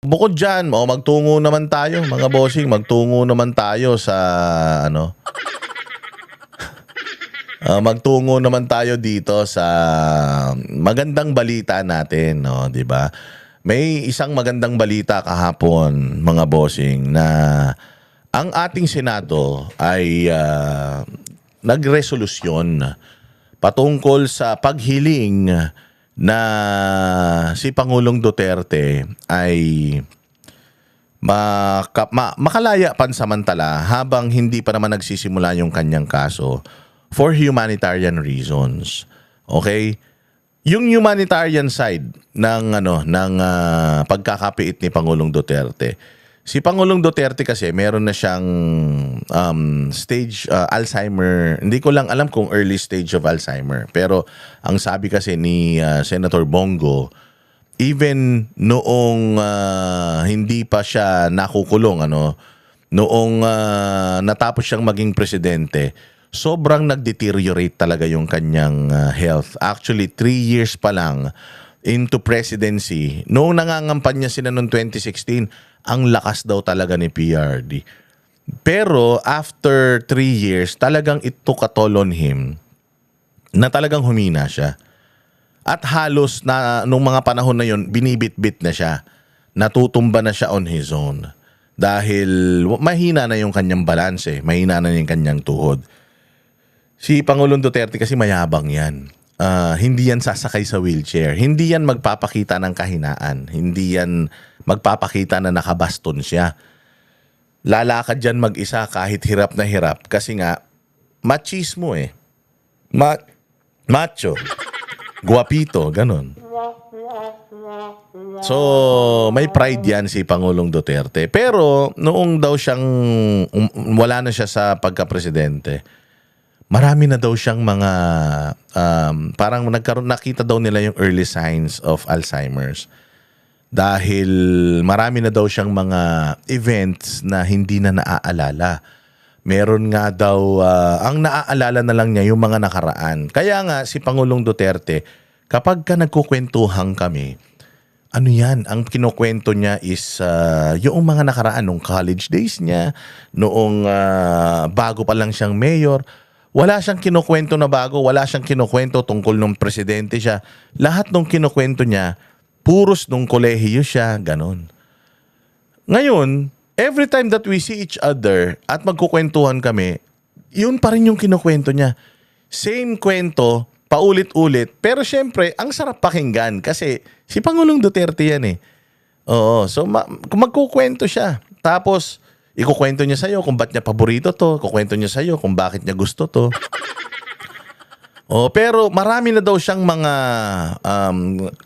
Bukod diyan, magtungo naman tayo mga bossing, magtungo naman tayo sa ano, magtungo naman tayo dito sa magandang balita natin, no, 'di ba? May isang magandang balita kahapon, mga bossing, na ang ating Senado ay nagresolusyon patungkol sa paghiling na si Pangulong Duterte ay makalaya pansamantala habang hindi pa naman nagsisimula yung kanyang kaso for humanitarian reasons. Okay? Yung humanitarian side ng pagkakapiit ni Pangulong Duterte. Si Pangulong Duterte kasi meron na siyang stage Alzheimer. Hindi ko lang alam kung early stage of Alzheimer. Pero ang sabi kasi ni Senator Bongo, even noong hindi pa siya nakukulong, noong natapos siyang maging presidente, sobrang nag-deteriorate talaga yung kanyang health. Actually, 3 years pa lang into presidency, noong nangangampanya sila noong 2016, ang lakas daw talaga ni PRD. Pero after 3 years, talagang it took a toll on him na talagang humina siya. At halos na nung mga panahon na yon, binibit-bit na siya. Natutumba na siya on his own. Dahil mahina na yung kanyang balanse, mahina na yung kanyang tuhod. Si Pangulong Duterte kasi mayabang yan. Hindi yan sasakay sa wheelchair. Hindi yan magpapakita ng kahinaan. Hindi yan magpapakita na nakabaston siya. Lalakad yan mag-isa kahit hirap na hirap. Kasi nga, machismo eh. Macho. Guwapito, ganun. So, may pride yan si Pangulong Duterte. Pero, noong daw siyang wala na siya sa pagka-presidente, marami na daw siyang mga parang nakita daw nila yung early signs of Alzheimer's. Dahil marami na daw siyang mga events na hindi na naaalala. Meron nga daw, ang naaalala na lang niya yung mga nakaraan. Kaya nga si Pangulong Duterte, kapag ka nagkukwentuhan kami, ano yan, ang kinukwento niya is yung mga nakaraan nung college days niya, noong bago pa lang siyang mayor. Wala siyang kinukwento na bago, wala siyang kinukwento tungkol nung presidente siya. Lahat nung kinukwento niya, puros nung kolehiyo siya, ganon. Ngayon, every time that we see each other at magkukwentuhan kami, yun pa rin yung kinukwento niya. Same kwento, paulit-ulit, pero syempre, ang sarap pakinggan kasi si Pangulong Duterte yan eh. Oo, so magkukwento siya. Tapos, ikukwento niya sa'yo kung ba't niya paborito to, kukwento niya sa'yo kung bakit niya gusto to. Pero marami na daw siyang mga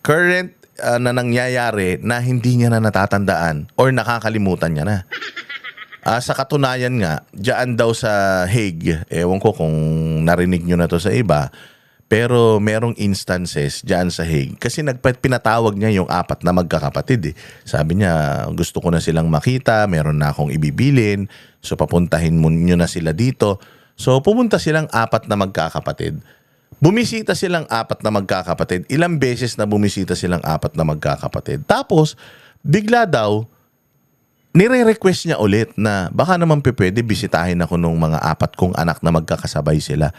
current na nangyayari na hindi niya na natatandaan or nakakalimutan niya na. Sa katunayan nga, diyan daw sa Hague, ewan ko kung narinig niyo na to sa iba, pero merong instances diyan sa Hague kasi pinatawag niya yung 4 na magkakapatid eh. Sabi niya, gusto ko na silang makita, meron na akong ibibilin, so papuntahin niyo na sila dito. So pumunta silang 4 na magkakapatid. Bumisita silang 4 na magkakapatid. Ilang beses na bumisita silang 4 na magkakapatid. Tapos, bigla daw, nire-request niya ulit na baka naman pwede bisitahin ako nung mga 4 kong anak na magkakasabay sila.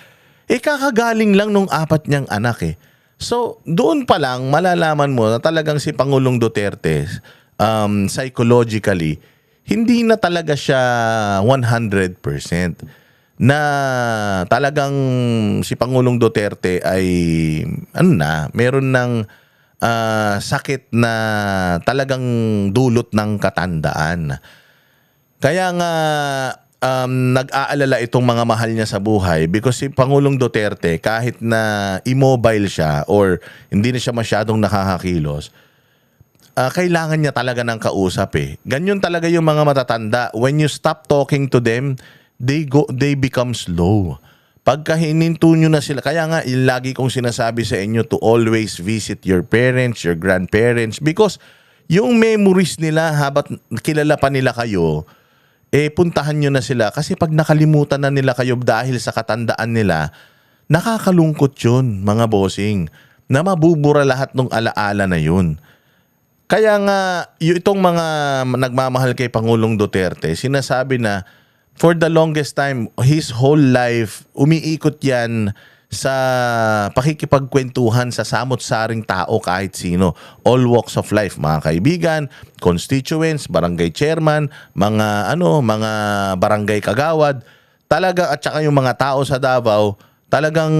Kakagaling lang nung 4 niyang anak eh. So, doon pa lang malalaman mo na talagang si Pangulong Duterte, psychologically, hindi na talaga siya 100%. Na talagang si Pangulong Duterte ay meron ng sakit na talagang dulot ng katandaan. Kaya nga nag-aalala itong mga mahal niya sa buhay because si Pangulong Duterte, kahit na immobile siya or hindi na siya masyadong nakakakilos, kailangan niya talaga ng kausap eh. Ganyan talaga yung mga matatanda. When you stop talking to them, they become slow. Pagka hininto nyo na sila, kaya nga lagi kong sinasabi sa inyo to always visit your parents, your grandparents, because yung memories nila habang kilala pa nila kayo, puntahan nyo na sila. Kasi pag nakalimutan na nila kayo dahil sa katandaan nila, nakakalungkot yun, mga bossing, na mabubura lahat ng alaala na yun. Kaya nga, itong mga nagmamahal kay Pangulong Duterte, sinasabi na for the longest time, his whole life, umiikot yan sa pakikipagkwentuhan sa samot-saring tao kahit sino. All walks of life, mga kaibigan, constituents, barangay chairman, mga barangay kagawad, talaga, at saka yung mga tao sa Davao, talagang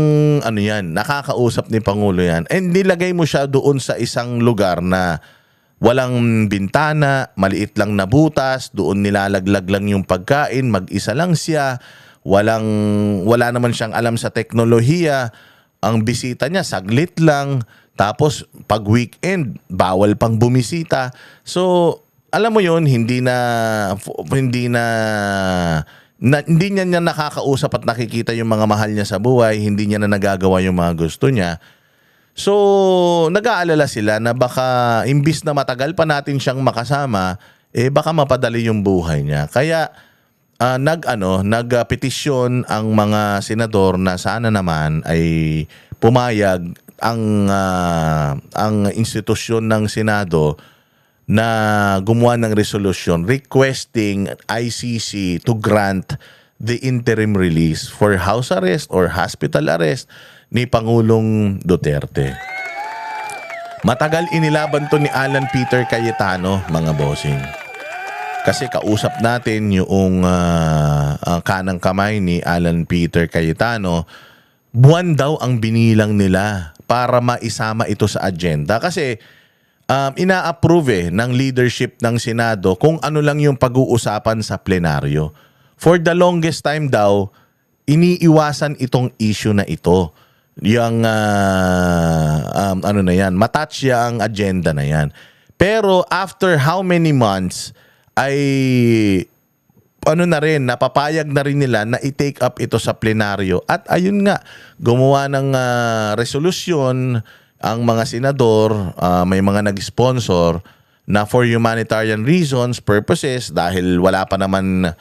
nakakausap ni Pangulo yan. And nilagay mo siya doon sa isang lugar na walang bintana, maliit lang na butas, doon nilalaglag lang yung pagkain, mag-isa lang siya, wala naman siyang alam sa teknolohiya, ang bisita niya saglit lang, tapos pag weekend, bawal pang bumisita. So, alam mo yun, hindi niya nakakausap at nakikita yung mga mahal niya sa buhay, hindi niya na nagagawa yung mga gusto niya. So, nag-aalala sila na baka imbis na matagal pa natin siyang makasama, baka mapadali yung buhay niya. Kaya nagpetisyon ang mga senador na sana naman ay pumayag ang institusyon ng Senado na gumawa ng resolution requesting ICC to grant the interim release for house arrest or hospital arrest ni Pangulong Duterte. Matagal inilaban to ni Alan Peter Cayetano, mga bossing. Kasi kausap natin yung kanang kamay ni Alan Peter Cayetano, buwan daw ang binilang nila para maisama ito sa agenda. Kasi ina-approve ng leadership ng Senado kung ano lang yung pag-uusapan sa plenaryo. For the longest time daw, iniiwasan itong issue na ito. Yung matouch ang agenda na yan. Pero after how many months ay napapayag na rin nila na i-take up ito sa plenaryo. At ayun nga, gumawa ng resolusyon ang mga senador, may mga nag-sponsor na for humanitarian reasons, purposes, dahil wala pa naman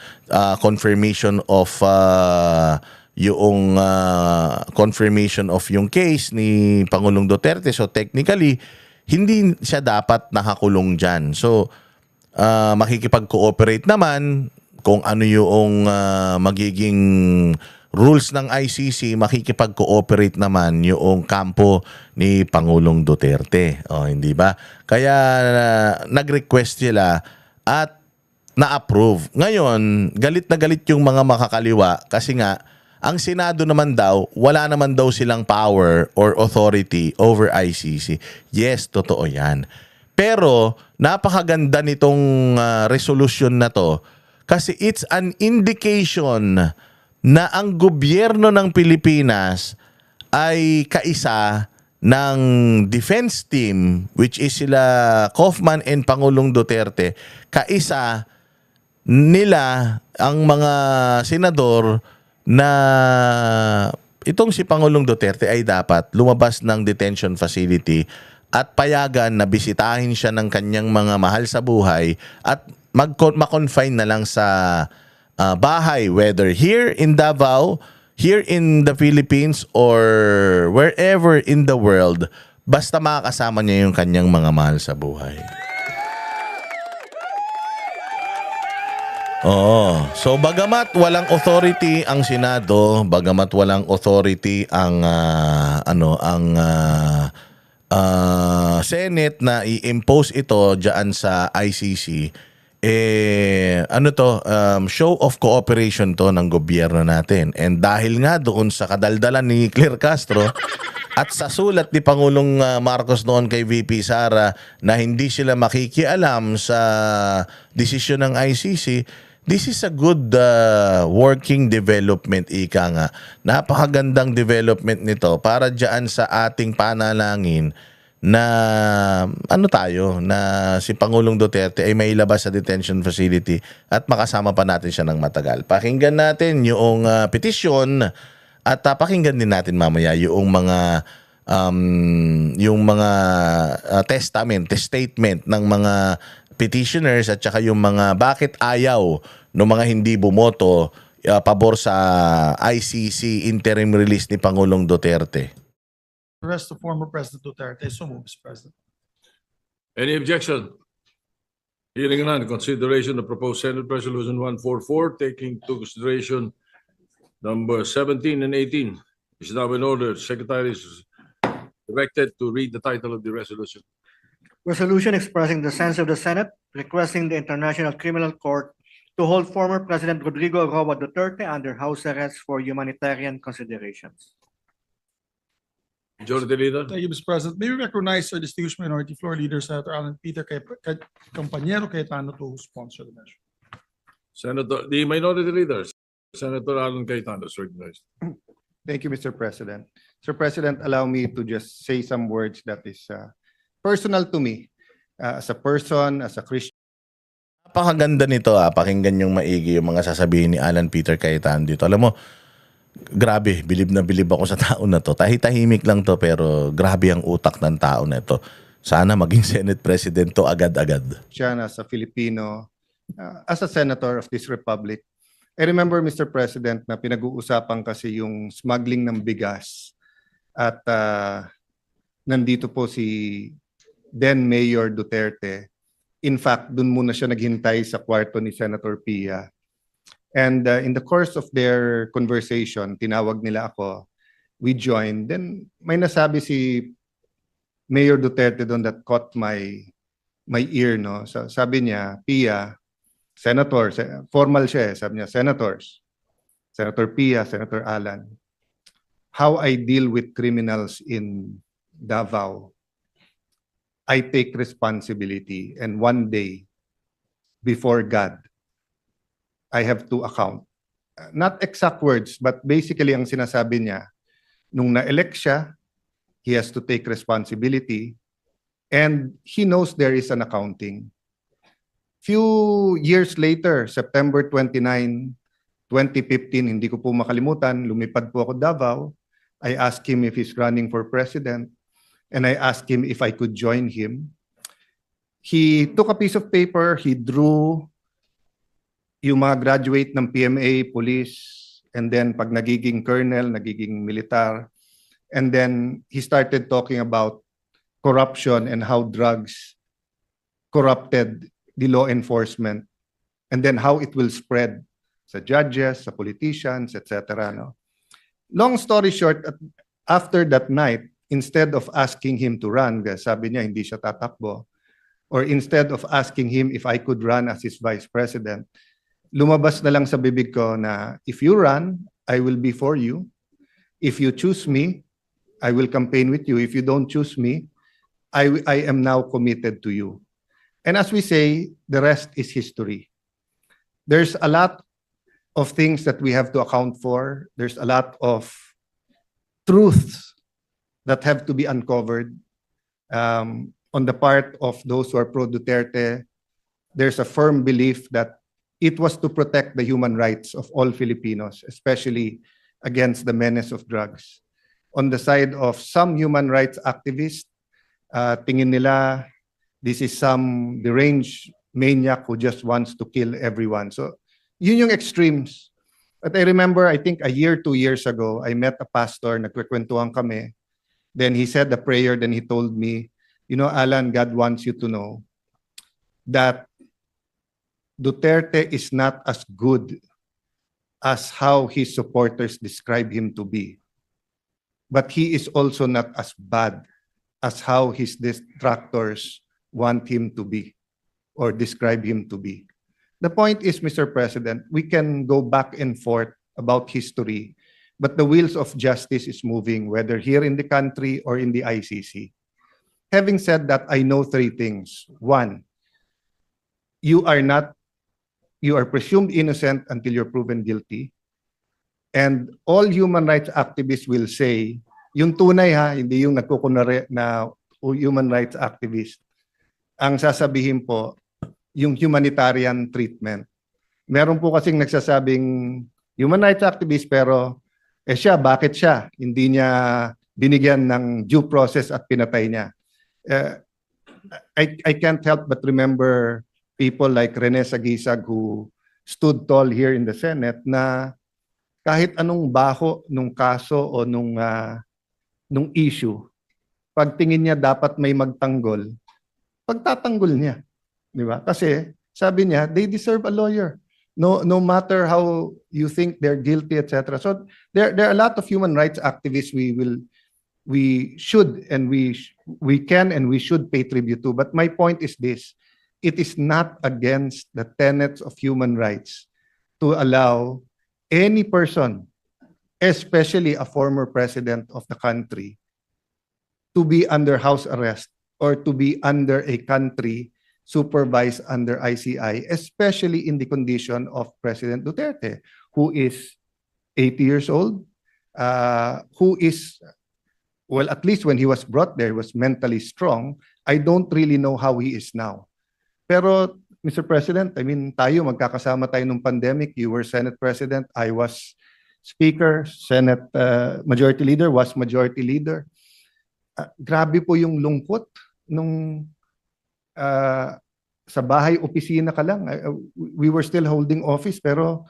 confirmation of yung case ni Pangulong Duterte. So technically, hindi siya dapat nakakulong dyan. So, makikipag-cooperate naman kung ano yung magiging rules ng ICC, makikipag-cooperate naman yung kampo ni Pangulong Duterte. Hindi ba? Kaya nag-request sila at na-approve. Ngayon, galit na galit yung mga makakaliwa kasi nga, ang Senado naman daw, wala naman daw silang power or authority over ICC. Yes, totoo yan. Pero napakaganda nitong resolution na to kasi it's an indication na ang gobyerno ng Pilipinas ay kaisa ng defense team, which is sila Kaufman and Pangulong Duterte, kaisa nila ang mga senador na itong si Pangulong Duterte ay dapat lumabas ng detention facility at payagan na bisitahin siya ng kanyang mga mahal sa buhay at ma-confine na lang sa bahay, whether here in Davao, here in the Philippines, or wherever in the world, basta makakasama niya yung kanyang mga mahal sa buhay. So bagamat walang authority ang Senado, bagamat walang authority ang Senate na i-impose ito diyan sa ICC, show of cooperation to ng gobyerno natin. And dahil nga doon sa kadaldalan ni Claire Castro at sa sulat ni Pangulong Marcos noon kay VP Sara na hindi sila makikialam sa desisyon ng ICC, this is a good working development, ika nga. Napakagandang development nito para diyan sa ating panalangin na na si Pangulong Duterte ay mailabas sa detention facility at makasama pa natin siya ng matagal. Pakinggan natin yung petisyon at pakinggan din natin mamaya yung mga statement ng mga petitioners at saka yung mga bakit ayaw ng mga hindi bumoto pabor sa ICC interim release ni Pangulong Duterte. Arrest the former President Duterte. So move, Mr. President. Any objection? Hearing none, consideration of proposed Senate Resolution 144, taking into consideration number 17 and 18 is now in order. Secretary is directed to read the title of the resolution. Resolution expressing the sense of the Senate requesting the International Criminal Court to hold former President Rodrigo Roa Duterte under house arrest for humanitarian considerations. Majority Leader. Thank you, Mr. President. May we recognize our distinguished minority floor leader, Senator Alan Peter Compañero Cayetano, to sponsor the measure. Senator, the Minority Leader, Senator Alan Cayetano is recognized. Thank you, Mr. President. Mr. President, allow me to just say some words that is personal to me as a person, as a Christian. Napakaganda nito pakinggan yung maigi yung mga sasabihin ni Alan Peter Cayetano dito. Alam mo, grabe, bilib na bilib ako sa tao na to. Tahimik lang to pero grabe ang utak ng tao na to. Sana maging Senate President to agad-agad. As a Filipino, as a senator of this republic, I remember, Mr. President, na pinag-uusapan kasi yung smuggling ng bigas at nandito po si then Mayor Duterte. In fact, dun muna siya naghintay sa kwarto ni Senator Pia. And in the course of their conversation, tinawag nila ako, we joined. Then may nasabi si Mayor Duterte doon that caught my ear, no? So, sabi niya, Pia, Senator, formal siya, sabi niya, Senators, Senator Pia, Senator Alan, how I deal with criminals in Davao, I take responsibility, and one day, before God, I have to account. Not exact words, but basically ang sinasabi niya, nung na-elect siya, he has to take responsibility, and he knows there is an accounting. Few years later, September 29, 2015, hindi ko po makalimutan, lumipad po ako Davao. I asked him if he's running for president, and I asked him if I could join him. He took a piece of paper, he drew yung mga graduate ng PMA, police, and then pag nagiging colonel, nagiging militar, and then he started talking about corruption and how drugs corrupted the law enforcement, and then how it will spread sa judges, sa politicians, etc. No? Long story short, after that night, instead of asking him to run, sabi niya hindi siya tatakbo, or instead of asking him if I could run as his vice president, lumabas na lang sa bibig ko na if you run, I will be for you. If you choose me, I will campaign with you. If you don't choose me, I am now committed to you. And as we say, the rest is history. There's a lot of things that we have to account for. There's a lot of truths that have to be uncovered on the part of those who are pro-Duterte. There's a firm belief that it was to protect the human rights of all Filipinos, especially against the menace of drugs. On the side of some human rights activists, tingin nila this is some deranged maniac who just wants to kill everyone. So, yun yung extremes. But I remember, I think a year, 2 years ago, I met a pastor, nagkwekwentuhan kami. Then he said a prayer, then he told me, you know, Alan, God wants you to know that Duterte is not as good as how his supporters describe him to be. But he is also not as bad as how his detractors want him to be or describe him to be. The point is, Mr. President, we can go back and forth about history, but the wheels of justice is moving, whether here in the country or in the ICC. Having said that, I know 3 things. 1, you are presumed innocent until you're proven guilty. And all human rights activists will say, yung tunay hindi yung nagkukunwari na human rights activist. Ang sasabihin po, yung humanitarian treatment. Meron po kasing nagsasabing human rights activist pero siya, bakit siya? Hindi niya binigyan ng due process at pinatay niya. I can't help but remember people like Rene Sagisag who stood tall here in the Senate na kahit anong baho nung kaso o nung issue, pagtingin niya dapat may magtanggol, pagtatanggol niya. Di ba? Kasi sabi niya, they deserve a lawyer. No matter how you think they're guilty, etc. So there are a lot of human rights activists we should and we can and we should pay tribute to. But my point is this: it is not against the tenets of human rights to allow any person, especially a former president of the country, to be under house arrest or to be under a country supervised under ICI, especially in the condition of President Duterte, who is 80 years old, who is, well, at least when he was brought there, was mentally strong. I don't really know how he is now. Pero, Mr. President, I mean, tayo, magkakasama tayo nung pandemic. You were Senate President, I was Speaker, Senate Majority Leader, was Majority Leader. Grabe po yung lungkot nung sa bahay, opisina ka lang. We were still holding office, pero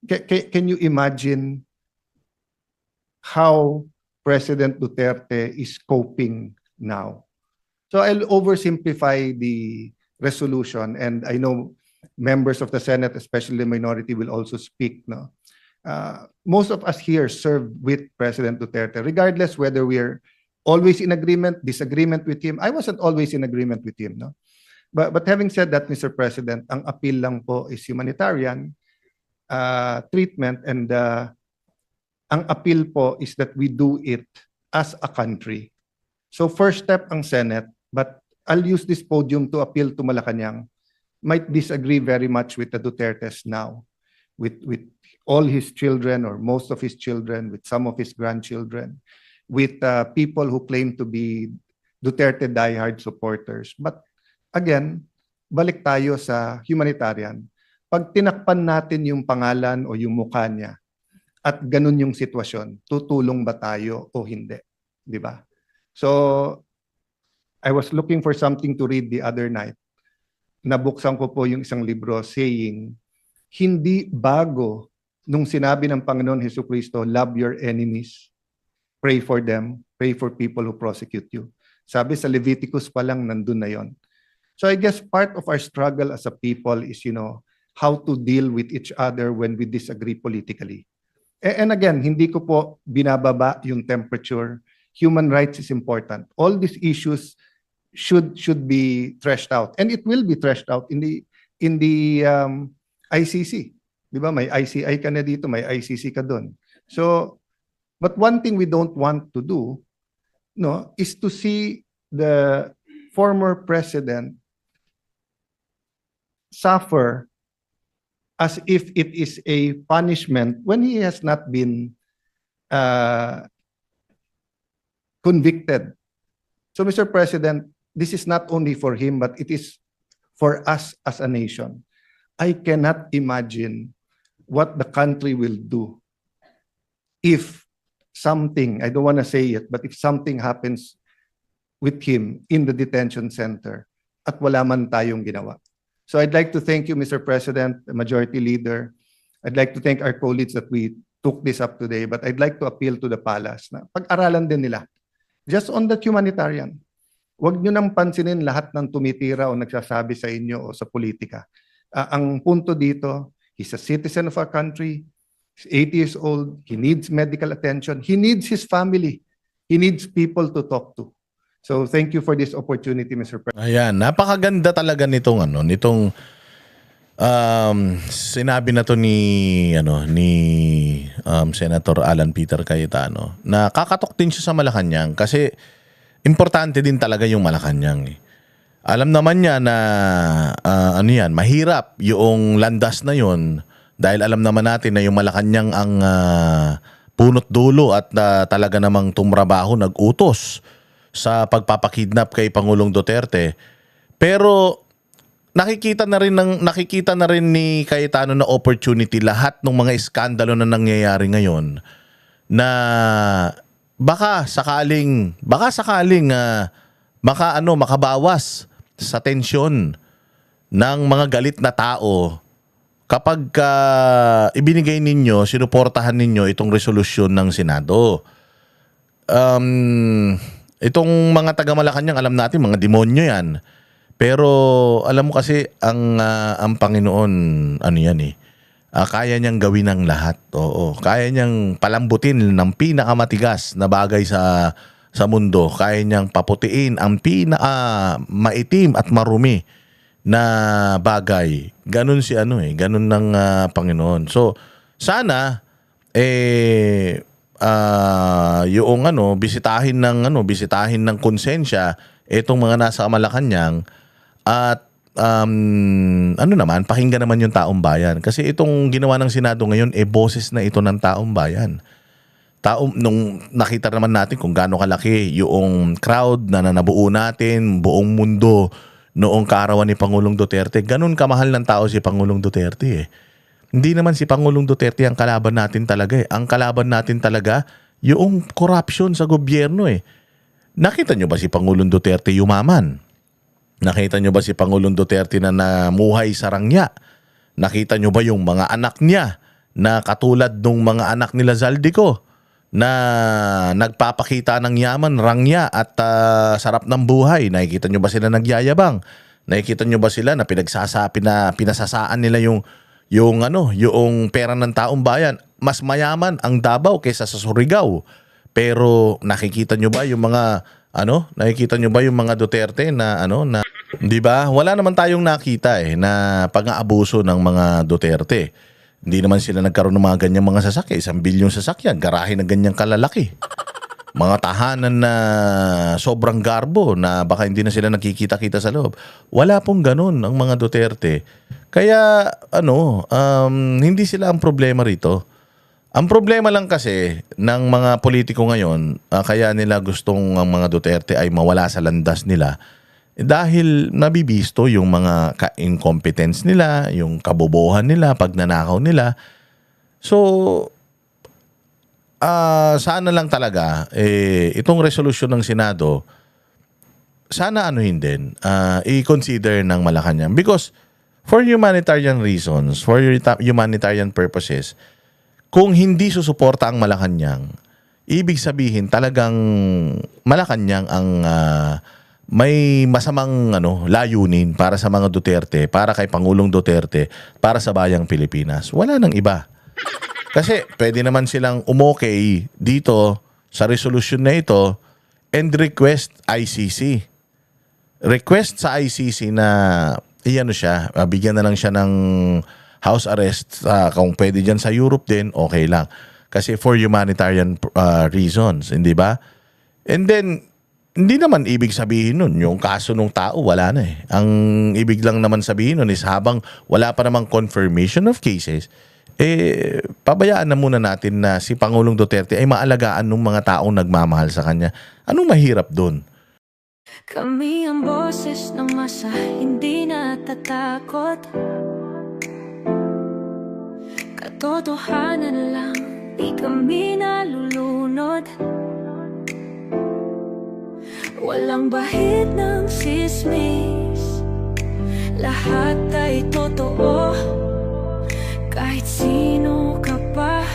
can you imagine how President Duterte is coping now? So I'll oversimplify the resolution, and I know members of the Senate, especially the minority, will also speak. No, most of us here served with President Duterte, regardless whether we're always in agreement, disagreement with him. I wasn't always in agreement with him. No, but having said that, Mr. President, ang appeal lang po is humanitarian treatment, and ang appeal po is that we do it as a country. So first step ang Senate, but I'll use this podium to appeal to Malacanang, might disagree very much with the Dutertes now, with all his children or most of his children, with some of his grandchildren, with people who claim to be Duterte diehard supporters. But again, balik tayo sa humanitarian. Pag tinakpan natin yung pangalan o yung mukha niya, at ganun yung sitwasyon, tutulong ba tayo o hindi? Di ba? So, I was looking for something to read the other night. Nabuksan ko po yung isang libro saying, hindi bago nung sinabi ng Panginoon Jesucristo, love your enemies, pray for them, pray for people who prosecute you. Sabi sa Leviticus pa lang, nandun na yon. So I guess part of our struggle as a people is, how to deal with each other when we disagree politically. And again, hindi ko po binababa yung temperature. Human rights is important. All these issues should be threshed out, and it will be threshed out in the ICC. Di ba? May ICI ka na dito, may ICC ka doon. So, but one thing we don't want to do, is to see the former president suffer as if it is a punishment when he has not been convicted. So, Mr. President, this is not only for him, but it is for us as a nation. I cannot imagine what the country will do if something, I don't want to say it, but if something happens with him in the detention center at wala man tayong ginawa. So I'd like to thank you, Mr. President, Majority Leader. I'd like to thank our colleagues that we took this up today, but I'd like to appeal to the palace na pag-aralan din nila. Just on that humanitarian, huwag nyo nang pansinin lahat ng tumitira o nagsasabi sa inyo o sa politika. Ang punto dito, he's a citizen of our country, he's 80 years old, he needs medical attention, he needs his family, he needs people to talk to. So thank you for this opportunity, Mr. President. Ayan, napakaganda talaga nitong sinabi na to ni Senator Alan Peter Cayetano, na kakatok din siya sa Malacanang kasi importante din talaga yung Malacanang. Alam naman niya na mahirap yung landas na yun dahil alam naman natin na yung Malacanang ang punot dulo at talaga namang tumrabaho, nag-utos sa pagpapakidnap kay Pangulong Duterte. Pero nakikita na rin ni Cayetano na opportunity lahat ng mga iskandalo na nangyayari ngayon na baka sakaling makabawas sa tensyon ng mga galit na tao kapag ibinigay ninyo, sinuportahan ninyo itong resolusyon ng Senado. Itong mga taga Malacanang, alam natin, mga demonyo yan. Pero alam mo kasi ang Panginoon ano yan eh. Kaya niyang gawin ang lahat. Oo, kaya niyang palambutin ng pinakamatigas na bagay sa mundo. Kaya niyang paputiin ang maitim at marumi na bagay. Ganun si ganun ng Panginoon. So sana yung bisitahin ng konsensya itong mga nasa Malacanang at pakinggan naman yung taong bayan. Kasi itong ginawa ng Senado ngayon, boses na ito ng taong bayan. Nung nakita naman natin kung gaano kalaki yung crowd na nabuo natin, buong mundo, noong kaarawan ni Pangulong Duterte, ganun kamahal ng tao si Pangulong Duterte eh. Hindi naman si Pangulong Duterte ang kalaban natin talaga eh. Ang kalaban natin talaga, yung corruption sa gobyerno eh. Nakita nyo ba si Pangulong Duterte yumaman? Nakita nyo ba si Pangulong Duterte na namuhay sa rangya? Nakita nyo ba yung mga anak niya na katulad nung mga anak nila Zaldico na nagpapakita ng yaman, rangya at sarap ng buhay? Nakikita nyo ba sila nagyayabang? Nakikita nyo ba sila na pinasasaan nila yung pera ng taong bayan? Mas mayaman ang Davao kaysa sa Surigao. Pero nakikita nyo ba yung mga nakikita nyo ba yung mga Duterte na 'di ba? Wala naman tayong nakita na pang-aabuso ng mga Duterte. Hindi naman sila nagkaroon ng mga ganyang mga sasakyan, 1 bilyong sasakyan, garahe na ganyang kalalaki. Mga tahanan na sobrang garbo na baka hindi na sila nakikita-kita sa loob. Wala pong ganun ang mga Duterte. Kaya hindi sila ang problema rito. Ang problema lang kasi ng mga politiko ngayon, kaya nila gustong ang mga Duterte ay mawala sa landas nila dahil nabibisto yung mga incompetence nila, yung kabobohan nila, pagnanakaw nila. So, sana lang talaga, itong resolusyon ng Senado, sana din, i-consider ng Malacanang. Because for humanitarian reasons, for humanitarian purposes, kung hindi susuporta ang Malacanang, ibig sabihin talagang Malacanang ang may masamang layunin para sa mga Duterte, para kay Pangulong Duterte, para sa bayang Pilipinas. Wala nang iba. Kasi pwede naman silang umokay dito sa resolution na ito and request ICC. Request sa ICC na bigyan na lang siya ng house arrest, kung pwede dyan sa Europe din, okay lang. Kasi for humanitarian reasons, hindi ba? And then, hindi naman ibig sabihin nun, yung kaso ng tao, wala na eh. Ang ibig lang naman sabihin nun is habang wala pa namang confirmation of cases, pabayaan na muna natin na si Pangulong Duterte ay maalagaan ng mga taong nagmamahal sa kanya. Anong mahirap dun? Kami ang boses ng masa, hindi natatakot. Katotohanan lang, di kami nalulunod. Walang bahid ng sismis, lahat ay totoo. Kahit sino ka pa,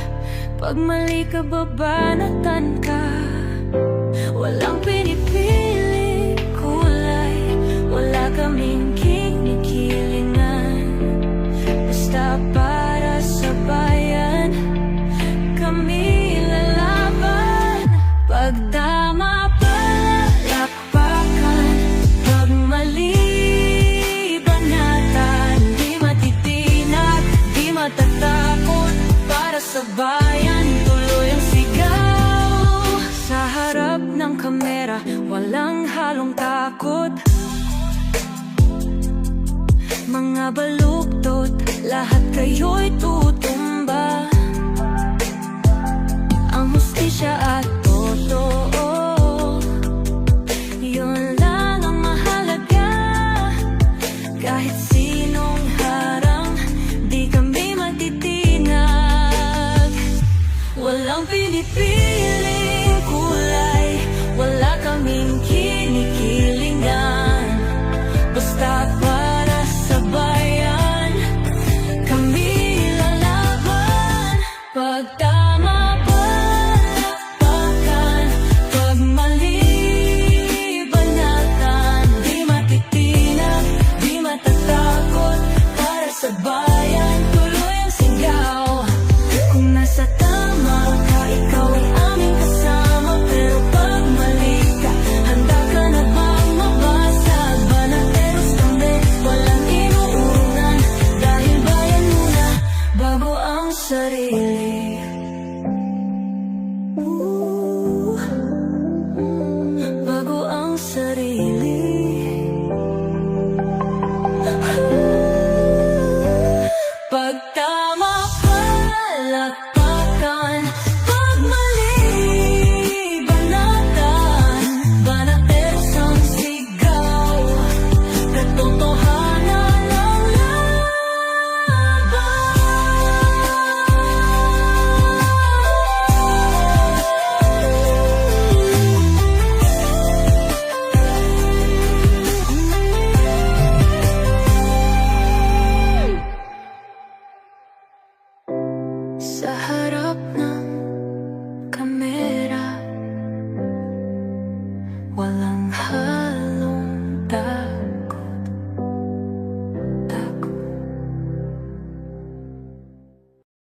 pag mali ka babanatan ka. Walang pinipili kulay, wala kaming kinikilingan. Basta para sa bayan, kami lalaban. Pag tama palakpakan, pag mali banatan, di matitinag, di matatakot. Para sa bayan, tuloy ang sigaw. Sa harap ng kamera, walang halong takot. Mga baluktot, lahat kayo'y tutumba. Ang hustisya at totoo, yun lang ang mahalaga. Kahit sinong harang, di kami matitinag. Walang pinipiling kulay, wala kaming kinikilingan. Basta para sa bayan, kami lalaban. Pag tama palakpakan, pag mali banatan, di matitinag. sa bayan, tuloy ang sigaw. Kung nasa tama ka, ikaw ay aming kasama. Pero pag mali ka, handa ka na bang mabasag? Banateros kami, walang inuurungan. Dahil bayan muna, bago ang sarili. Bago ang sarili. Pag tama ka, lakpakan. Pag mali, banatan. Banateros ang sigaw. Katotohanan ang sa harap ng kamera, wala